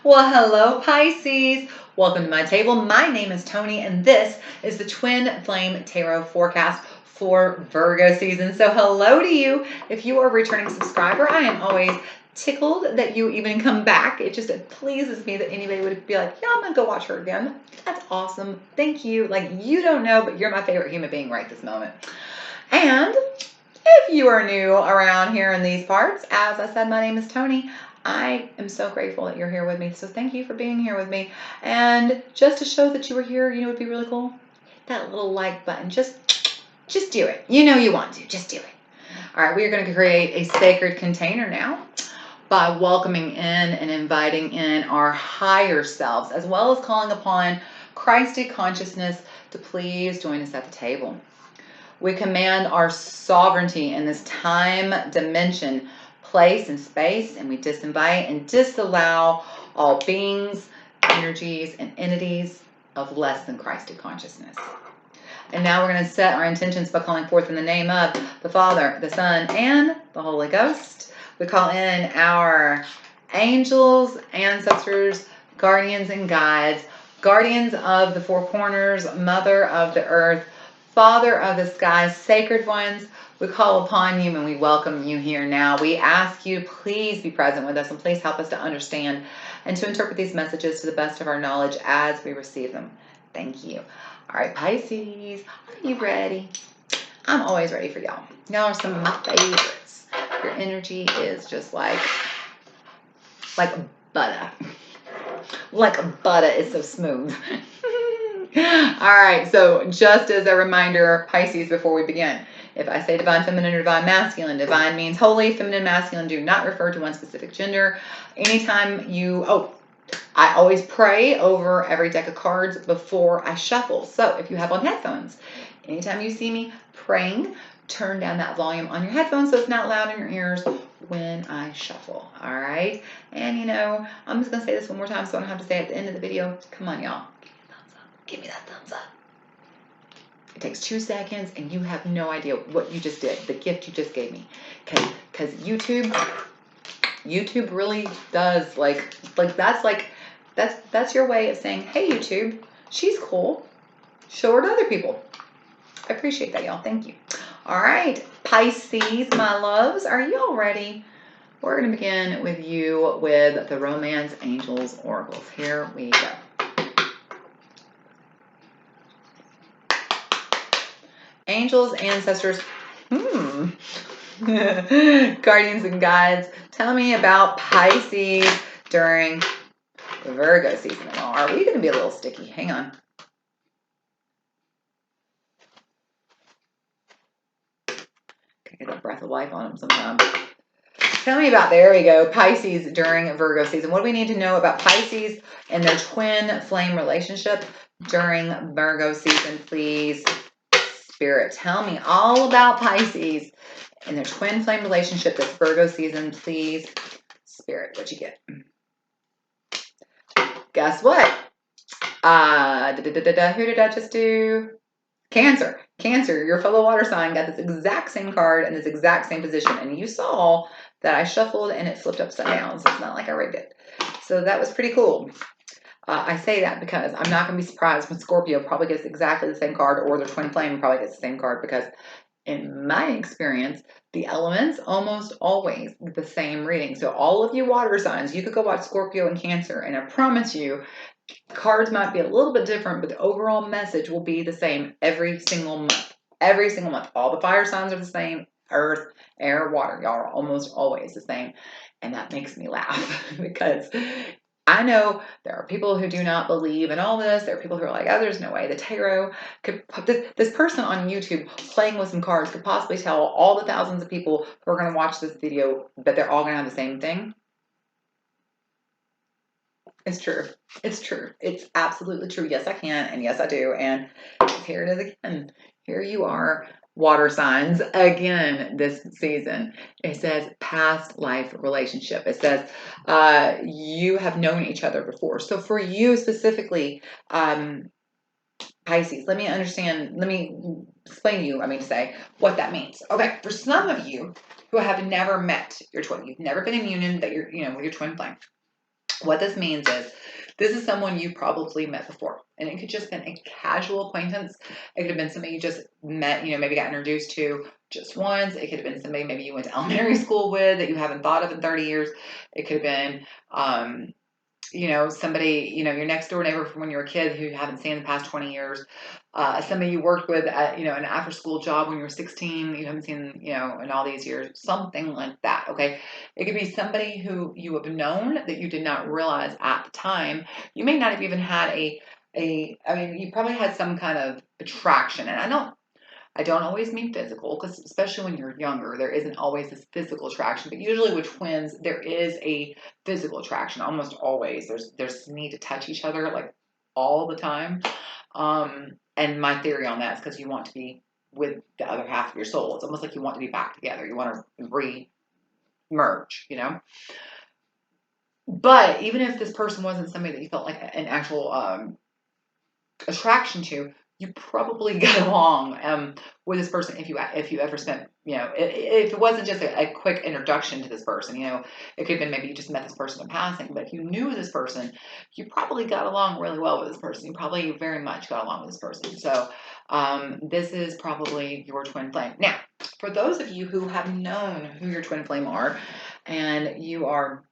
Well, hello, Pisces. Welcome to my table. My name is Toni, and this is the Twin Flame Tarot forecast for Virgo season. So hello to you. If you are a returning subscriber, I am always tickled that you even come back. It just pleases me that anybody would be like, yeah, I'm going to go watch her again. That's awesome. Thank you. Like, you don't know, but you're my favorite human being right this moment. And if you are new around here in these parts, as I said, my name is Toni. I am so grateful that you're here with me. So thank you for being here with me. And just to show that you were here, you know what would be really cool? Hit that little like button. Just do it. You know you want to. Just do it. All right, we are going to create a sacred container now by welcoming in and inviting in our higher selves, as well as calling upon Christed consciousness to please join us at the table. We command our sovereignty in this time dimension, place, and space, and we disinvite and disallow all beings, energies, and entities of less than Christed consciousness. And now we're going to set our intentions by calling forth in the name of the Father, the Son, and the Holy Ghost. We call in our angels, ancestors, guardians, and guides, guardians of the four corners, mother of the earth, Father of the skies, sacred ones. We call upon you and we welcome you here now. We ask you to please be present with us and please help us to understand and to interpret these messages to the best of our knowledge as we receive them. Thank you. All right, Pisces, are you ready? I'm always ready for y'all. Y'all are some of my favorites. Your energy is just like butter. Like butter is so smooth. All right, so just as a reminder, Pisces, before we begin, if I say divine feminine or divine masculine, divine means holy, feminine, masculine do not refer to one specific gender. Anytime I always pray over every deck of cards before I shuffle. So if you have on headphones, anytime you see me praying, turn down that volume on your headphones so it's not loud in your ears when I shuffle. All right. And I'm just going to say this one more time so I don't have to say it at the end of the video. Come on, y'all. Give me that thumbs up. It takes 2 seconds and you have no idea what you just did, the gift you just gave me. Okay, because YouTube really does that's your way of saying, hey YouTube, she's cool. Show her to other people. I appreciate that, y'all. Thank you. All right, Pisces, my loves, are you all ready? We're going to begin with you with the Romance Angels Oracles. Here we go. Angels, ancestors, guardians and guides, tell me about Pisces during Virgo season. Are we going to be a little sticky? Hang on. Okay, get a breath of life on them sometimes. Tell me about, there we go, Pisces during Virgo season. What do we need to know about Pisces and their twin flame relationship during Virgo season, please? Spirit, tell me all about Pisces and their twin flame relationship this Virgo season, please. Spirit, what you get? Guess what? Who did I just do? Cancer. Cancer, your fellow water sign got this exact same card in this exact same position. And you saw that I shuffled and it flipped upside down. So it's not like I rigged it. So that was pretty cool. I say that because I'm not going to be surprised when Scorpio probably gets exactly the same card, or their twin flame probably gets the same card, because in my experience, the elements almost always get the same reading. So all of you water signs, you could go watch Scorpio and Cancer, and I promise you, cards might be a little bit different, but the overall message will be the same every single month. Every single month. All the fire signs are the same. Earth, air, water, y'all are almost always the same. And that makes me laugh because I know there are people who do not believe in all this. There are people who are like, oh, there's no way the tarot could, this person on YouTube playing with some cards could possibly tell all the thousands of people who are going to watch this video that they're all going to have the same thing. It's true. It's true. It's absolutely true. Yes, I can. And yes, I do. And here it is again. Here you are. Water signs again this season. It says past life relationship. It says you have known each other before. So for you specifically, Pisces, let me explain to you, what that means. Okay, for some of you who have never met your twin, you've never been in union that you're, with your twin flame. What this means is this is someone you probably met before, and it could just been a casual acquaintance. It could have been somebody you just met, maybe got introduced to just once. It could have been somebody maybe you went to elementary school with that you haven't thought of in 30 years. It could have been, somebody, your next door neighbor from when you were a kid who you haven't seen in the past 20 years. Somebody you worked with at, an after school job when you were 16, you haven't seen, in all these years, something like that. Okay. It could be somebody who you have known that you did not realize at the time. You may not have even had you probably had some kind of attraction. And I don't always mean physical, because especially when you're younger, there isn't always this physical attraction. But usually with twins, there is a physical attraction. Almost always, there's this need to touch each other like all the time. And my theory on that is because you want to be with the other half of your soul. It's almost like you want to be back together. You want to re-merge, But even if this person wasn't somebody that you felt like an actual attraction to, you probably got along with this person if you ever spent, if it wasn't just a quick introduction to this person, it could have been maybe you just met this person in passing, but if you knew this person, you probably got along really well with this person. You probably very much got along with this person. So this is probably your twin flame. Now, for those of you who have known who your twin flame are and you are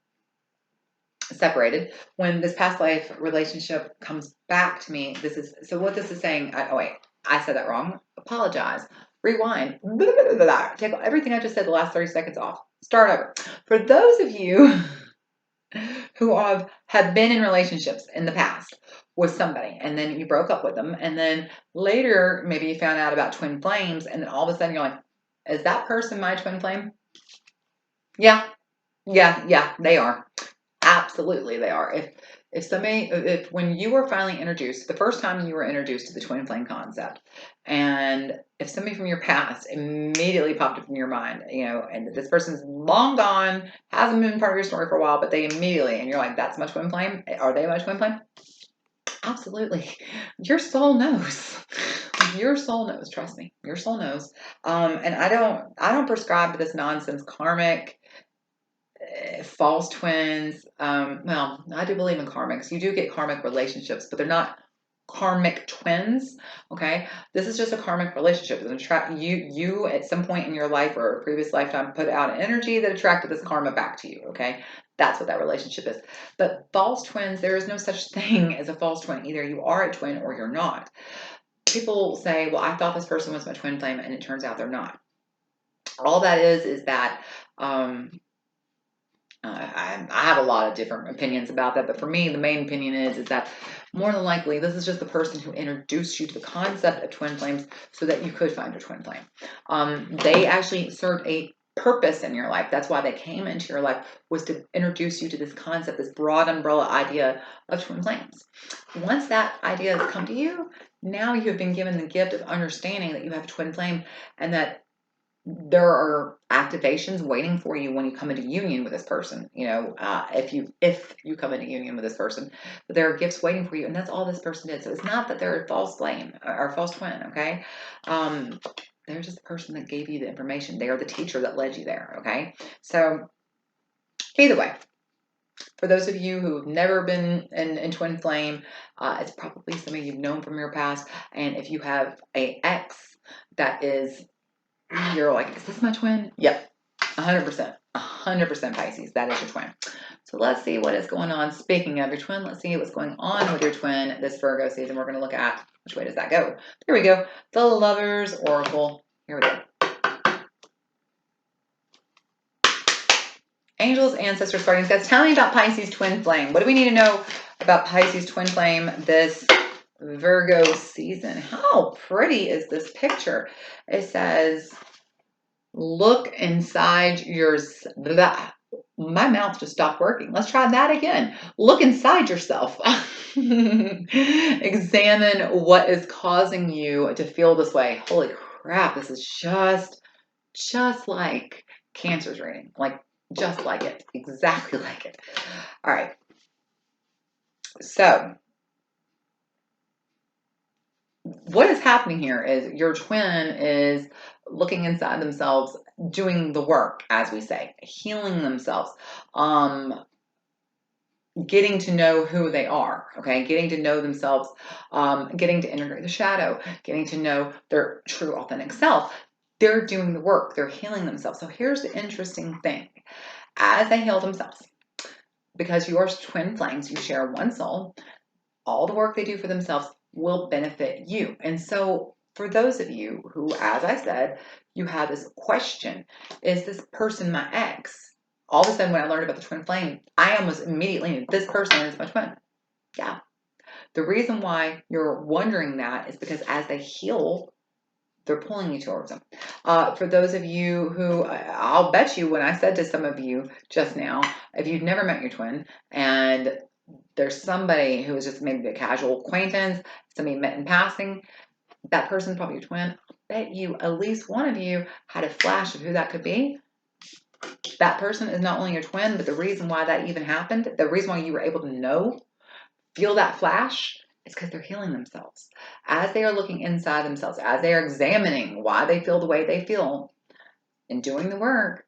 separated, when this past life relationship comes back to me, what this is saying. I said that wrong. Apologize. Rewind. Take everything I just said the last 30 seconds off. Start over. For those of you who have been in relationships in the past with somebody, and then you broke up with them, and then later maybe you found out about twin flames, and then all of a sudden you're like, is that person my twin flame? Yeah, they are. Absolutely, they are. If when you were finally introduced, the first time you were introduced to the twin flame concept, and if somebody from your past immediately popped up in your mind, and this person's long gone, hasn't been part of your story for a while, but they immediately, and you're like, that's my twin flame. Are they my twin flame? Absolutely. Your soul knows. Your soul knows. Trust me. Your soul knows. And I don't prescribe to this nonsense karmic, false twins. Well, I do believe in karmics. You do get karmic relationships, but they're not karmic twins. Okay, this is just a karmic relationship. You at some point in your life or a previous lifetime put out an energy that attracted this karma back to you. Okay, that's what that relationship is. But false twins, there is no such thing as a false twin. Either you are a twin or you're not. People say, well, I thought this person was my twin flame, and it turns out they're not. All that is that I have a lot of different opinions about that, but for me, the main opinion is that more than likely, this is just the person who introduced you to the concept of twin flames so that you could find your twin flame. They actually served a purpose in your life. That's why they came into your life, was to introduce you to this concept, this broad umbrella idea of twin flames. Once that idea has come to you, now you have been given the gift of understanding that you have a twin flame, and that there are activations waiting for you when you come into union with this person. If you come into union with this person, but there are gifts waiting for you, and that's all this person did. So it's not that they're a false flame or a false twin. Okay, they're just the person that gave you the information. They are the teacher that led you there. Okay, so either way, for those of you who've never been in twin flame, it's probably somebody you've known from your past. And if you have a ex that is, you're like, is this my twin? Yep, 100%. 100% Pisces. That is your twin. So let's see what is going on. Speaking of your twin, let's see what's going on with your twin this Virgo season. We're going to look at which way does that go. There we go. The Lover's Oracle. Here we go. Angels, ancestors, guardians, guys, tell me about Pisces twin flame. What do we need to know about Pisces twin flame this Virgo season? How pretty is this picture? It says, look inside yours. My mouth just stopped working. Let's try that again. Look inside yourself. Examine what is causing you to feel this way. Holy crap, this is just like Cancer's reading. Like, just like it. Exactly like it. All right. So what is happening here is your twin is looking inside themselves, doing the work, as we say, healing themselves. getting to know who they are, okay? Getting to know themselves, getting to integrate the shadow, getting to know their true authentic self. They're doing the work. They're healing themselves. So here's the interesting thing. As they heal themselves, because you are twin flames, you share one soul, all the work they do for themselves will benefit you. And so for those of you who, as I said, you have this question, is this person my ex? All of a sudden when I learned about the twin flame, I almost immediately knew this person is my twin. Yeah. The reason why you're wondering that is because as they heal, they're pulling you towards them. For those of you who, I'll bet you when I said to some of you just now, if you've never met your twin and there's somebody who is just maybe a casual acquaintance, somebody met in passing, that person's probably your twin. I bet you at least one of you had a flash of who that could be. That person is not only your twin, but the reason why that even happened, the reason why you were able to feel that flash, is because they're healing themselves. As they are looking inside themselves, as they are examining why they feel the way they feel and doing the work,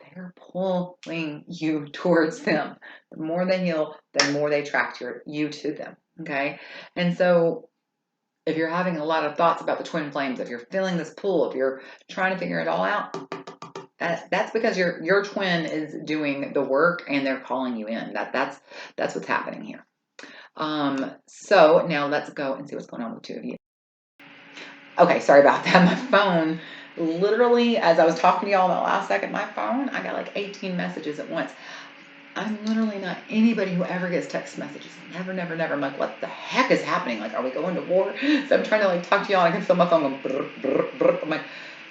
they're pulling you towards them. The more they heal, the more they attract you to them. Okay? And so if you're having a lot of thoughts about the twin flames, if you're feeling this pull, if you're trying to figure it all out, that's because your twin is doing the work and they're calling you in. That's what's happening here. So now let's go and see what's going on with the two of you. Okay, sorry about that. My phone, literally, as I was talking to y'all that last second, my phone, I got like 18 messages at once. I'm literally not anybody who ever gets text messages. Never, never, never. I'm like, what the heck is happening? Like, are we going to war? So I'm trying to like talk to y'all and I can feel my phone going brr, brr, brr. I'm like,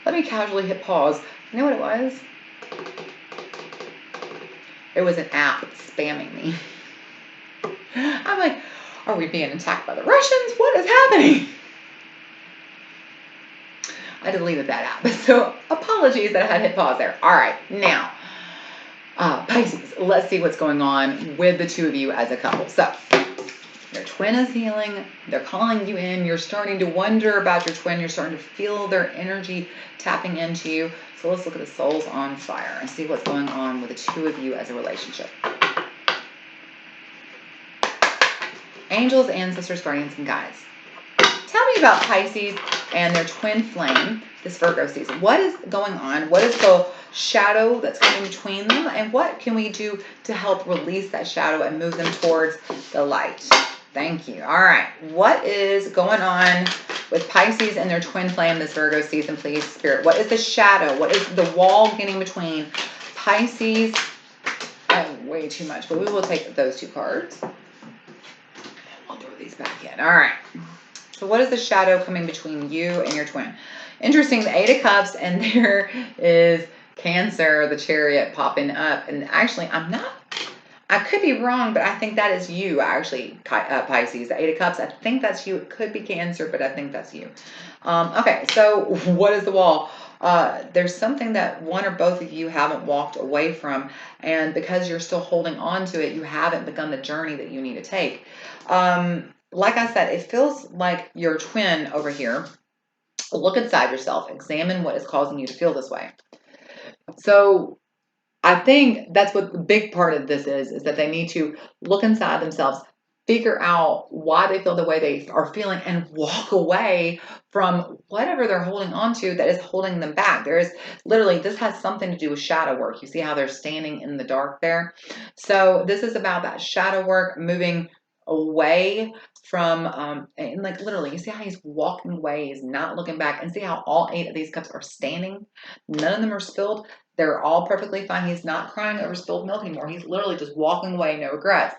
let me casually hit pause. You know what it was? It was an app spamming me. I'm like, are we being attacked by the Russians? What is happening? I deleted that app. So apologies that I had to hit pause there. All right, now, Pisces, let's see what's going on with the two of you as a couple. So your twin is healing. They're calling you in. You're starting to wonder about your twin. You're starting to feel their energy tapping into you. So let's look at the souls on fire and see what's going on with the two of you as a relationship. Angels, ancestors, guardians, and guides. Tell me about Pisces and their twin flame this Virgo season. What is going on? What is the shadow that's coming between them? And what can we do to help release that shadow and move them towards the light? Thank you. All right. What is going on with Pisces and their twin flame this Virgo season, please, Spirit? What is the shadow? What is the wall getting between Pisces? Way too much, but we will take those two cards. I'll throw these back in. All right. So what is the shadow coming between you and your twin? Interesting, the Eight of Cups, and there is Cancer, the Chariot popping up. And actually, I could be wrong, but I think that is you, actually, Pisces. The Eight of Cups, I think that's you. It could be Cancer, but I think that's you. Okay, so what is the wall? There's something that one or both of you haven't walked away from, and because you're still holding on to it, you haven't begun the journey that you need to take. Like I said, it feels like your twin over here. Look inside yourself. Examine what is causing you to feel this way. So I think that's what the big part of this is that they need to look inside themselves, figure out why they feel the way they are feeling, and walk away from whatever they're holding on to that is holding them back. There is literally, this has something to do with shadow work. You see how they're standing in the dark there? So this is about that shadow work, moving away from, and like literally, you see how he's walking away, he's not looking back, and see how all 8 of these cups are standing? None of them are spilled. They're all perfectly fine. He's not crying over spilled milk anymore. He's literally just walking away, no regrets.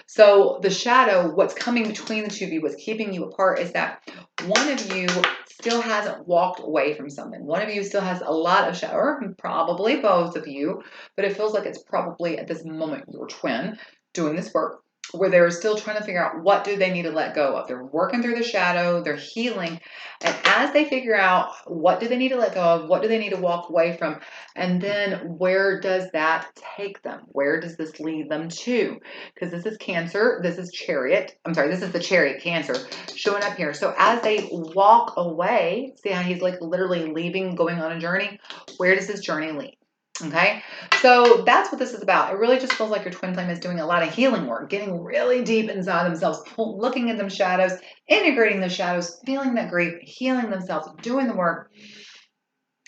So the shadow, what's coming between the two of you, what's keeping you apart, is that one of you still hasn't walked away from something. One of you still has a lot of shadow, or probably both of you, but it feels like it's probably at this moment your twin doing this work, where they're still trying to figure out what do they need to let go of. They're working through the shadow, they're healing, and as they figure out what do they need to let go of, what do they need to walk away from, and then where does that take them? Where does this lead them to? Because this is Cancer, this is Chariot, I'm sorry, this is the Chariot, Cancer, showing up here. So as they walk away, see how he's like literally leaving, going on a journey, where does this journey lead? Okay, so that's what this is about. It really just feels like your twin flame is doing a lot of healing work, getting really deep inside themselves, looking at them shadows, integrating those shadows, feeling that grief, healing themselves, doing the work.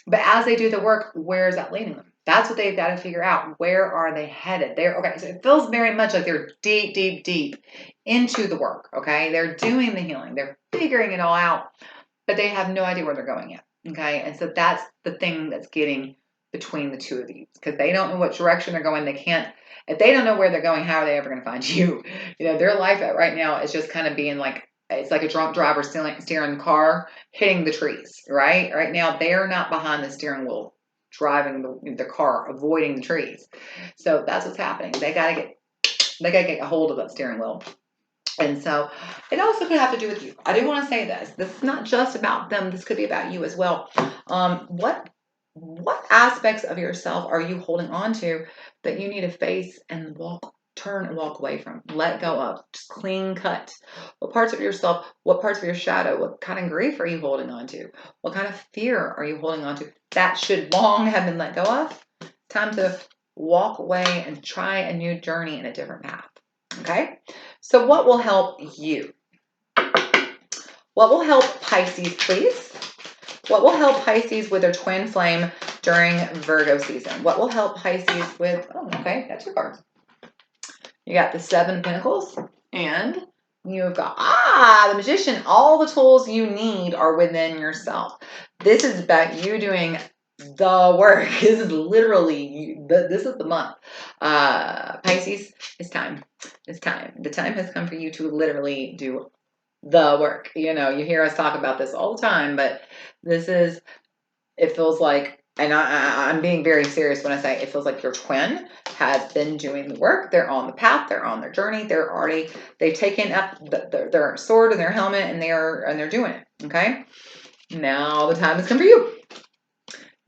But as they do the work, where is that leading them? That's what they've got to figure out. Where are they headed? Okay, so it feels very much like they're deep, deep, deep into the work. Okay, they're doing the healing, they're figuring it all out, but they have no idea where they're going yet. Okay, and so that's the thing that's getting between the two of you, because they don't know what direction they're going. They can't, if they don't know where they're going, how are they ever going to find you? You know, their life right now is just kind of being like, it's like a drunk driver steering the car, hitting the trees, right? Right now, they're not behind the steering wheel, driving the car, avoiding the trees. So that's what's happening. They gotta get a hold of that steering wheel. And so it also could have to do with you. I do want to say this. This is not just about them. This could be about you as well. What aspects of yourself are you holding on to that you need to face and turn and walk away from? Let go of. Just clean cut. What parts of yourself, what parts of your shadow, what kind of grief are you holding on to? What kind of fear are you holding on to that should long have been let go of? Time to walk away and try a new journey in a different path. Okay? So what will help you? What will help Pisces, please? What will help Pisces with their twin flame during Virgo season? What will help Pisces with, oh, okay, got two cards. You got the Seven of Pentacles, and you've got, the Magician. All the tools you need are within yourself. This is about you doing the work. This is literally, this is the month. Pisces, it's time. It's time. The time has come for you to literally do the work. You know, you hear us talk about this all the time, but this is, it feels like, and I'm being very serious when I say it feels like your twin has been doing the work. They're on the path. They're on their journey. They've taken up their sword and their helmet, and they're doing it. Okay. Now the time has come for you.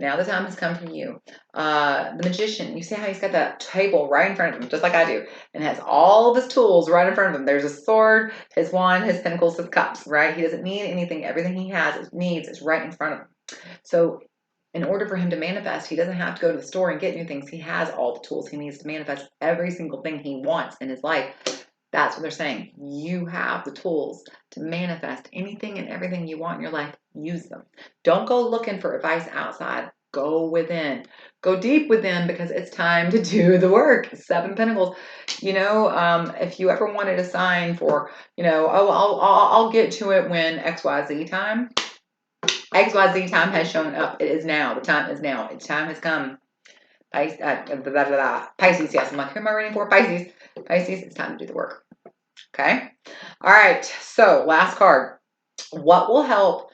Now the time has come for you. The Magician, you see how he's got that table right in front of him, just like I do, and has all of his tools right in front of him. There's a sword, his wand, his pentacles, his cups, right? He doesn't need anything. Everything he needs is right in front of him. So in order for him to manifest, he doesn't have to go to the store and get new things. He has all the tools he needs to manifest every single thing he wants in his life. That's what they're saying. You have the tools to manifest anything and everything you want in your life. Use them. Don't go looking for advice outside. Go within. Go deep within, because it's time to do the work. Seven Pentacles. You know, if you ever wanted a sign for, you know, oh, I'll get to it when XYZ time. XYZ time has shown up. It is now. The time is now. Its time has come. Pisces, yes. I'm like, who am I reading for? Pisces. Pisces, it's time to do the work. Okay. All right. So last card. What will help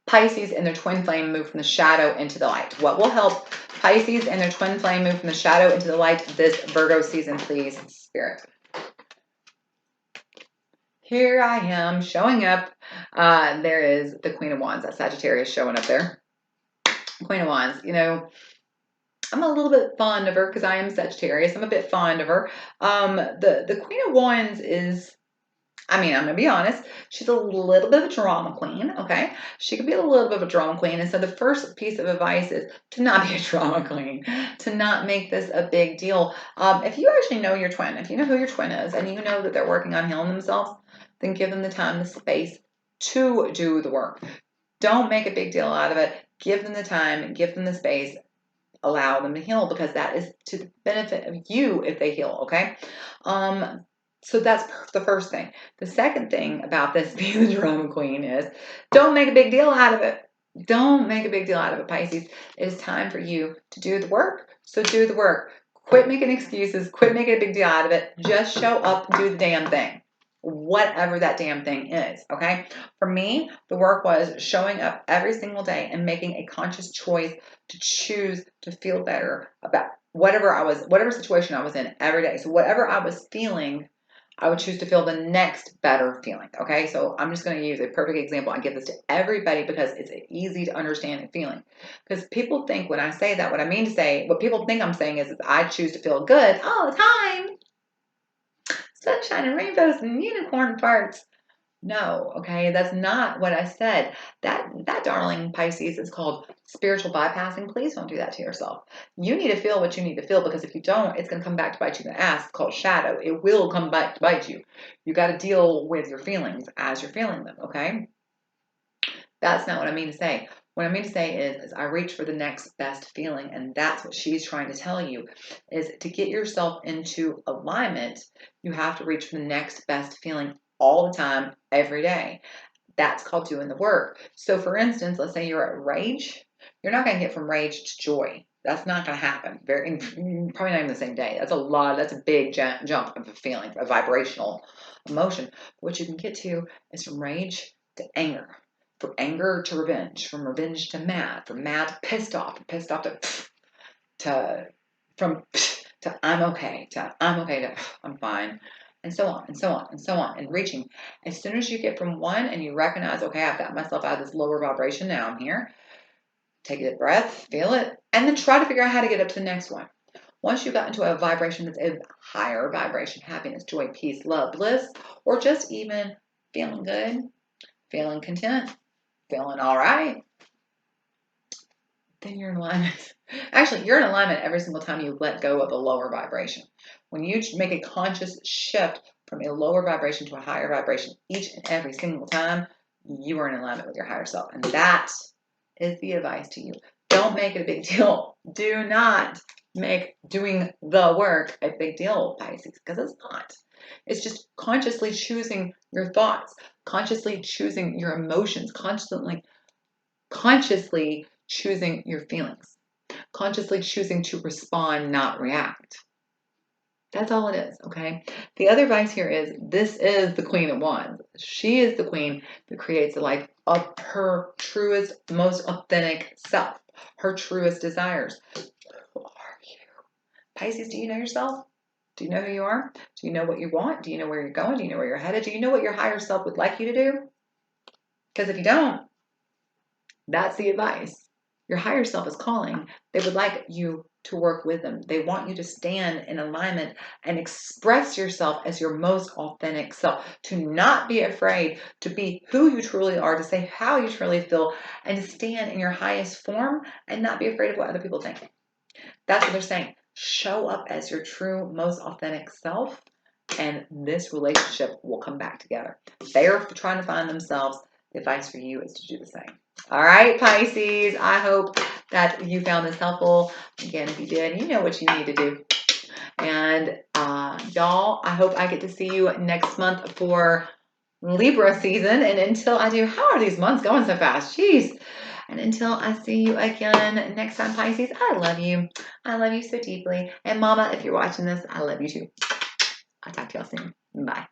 Pisces and their twin flame move from the shadow into the light? What will help Pisces and their twin flame move from the shadow into the light this Virgo season, please, Spirit? Here I am showing up. There is the Queen of Wands. That Sagittarius showing up there. Queen of Wands. You know, I'm a little bit fond of her because I am Sagittarius. I'm a bit fond of her. The Queen of Wands is, I mean, I'm going to be honest, she's a little bit of a drama queen, okay? She could be a little bit of a drama queen. And so the first piece of advice is to not be a drama queen, to not make this a big deal. If you actually know your twin, if you know who your twin is, and you know that they're working on healing themselves, then give them the time, the space to do the work. Don't make a big deal out of it. Give them the time, give them the space. Allow them to heal, because that is to the benefit of you if they heal, okay? So that's the first thing. The second thing about this being the drama queen is don't make a big deal out of it. Don't make a big deal out of it, Pisces. It is time for you to do the work. So do the work. Quit making excuses. Quit making a big deal out of it. Just show up and do the damn thing. Whatever that damn thing is, okay? For me, the work was showing up every single day and making a conscious choice to choose to feel better about whatever situation I was in every day. So whatever I was feeling, I would choose to feel the next better feeling, okay? So I'm just going to use a perfect example. I give this to everybody because it's easy to understand and feeling. Because people think when I say that, what I mean to say, what people think I'm saying is I choose to feel good all the time. Sunshine and rainbows and unicorn farts. No, okay, that's not what I said. That darling Pisces is called spiritual bypassing. Please don't do that to yourself. You need to feel what you need to feel, because if you don't, it's going to come back to bite you in the ass. It's called shadow. It will come back to bite you. You got to deal with your feelings as you're feeling them, okay? That's not what I mean to say. What I mean to say is I reach for the next best feeling, and that's what she's trying to tell you, is to get yourself into alignment, you have to reach for the next best feeling all the time, every day. That's called doing the work. So for instance, let's say you're at rage. You're not going to get from rage to joy. That's not going to happen. Probably not even the same day. That's a big jump of a feeling, a vibrational emotion. What you can get to is from rage to anger. From anger to revenge, from revenge to mad, from mad to pissed off, from pissed off to from to I'm okay, to I'm fine, and so on and so on and so on, and reaching. As soon as you get from one and you recognize, okay, I've got myself out of this lower vibration, now I'm here, take a deep breath, feel it, and then try to figure out how to get up to the next one. Once you got into a vibration that's a higher vibration, happiness, joy, peace, love, bliss, or just even feeling good, feeling content, feeling all right, then you're in alignment. Actually, you're in alignment every single time you let go of a lower vibration. When you make a conscious shift from a lower vibration to a higher vibration each and every single time, you are in alignment with your higher self. And that is the advice to you. Don't make it a big deal. Do not make doing the work a big deal, Pisces, because it's not. It's just consciously choosing your thoughts, consciously choosing your emotions, consciously choosing your feelings, consciously choosing to respond, not react. That's all it is, okay? The other advice here is, this is the Queen of Wands. She is the queen that creates the life of her truest, most authentic self, her truest desires. Who are you? Pisces, do you know yourself? Do you know who you are? Do you know what you want? Do you know where you're going? Do you know where you're headed? Do you know what your higher self would like you to do? Because if you don't, that's the advice. Your higher self is calling. They would like you to work with them. They want you to stand in alignment and express yourself as your most authentic self, to not be afraid to be who you truly are, to say how you truly feel, and to stand in your highest form and not be afraid of what other people think. That's what they're saying. Show up as your true, most authentic self, and this relationship will come back together. They're trying to find themselves. The advice for you is to do the same. All right, Pisces, I hope that you found this helpful. Again, if you did, you know what you need to do. And y'all, I hope I get to see you next month for Libra season. And until I do, how are these months going so fast? Jeez. And until I see you again next time, Pisces, I love you. I love you so deeply. And Mama, if you're watching this, I love you too. I'll talk to y'all soon. Bye.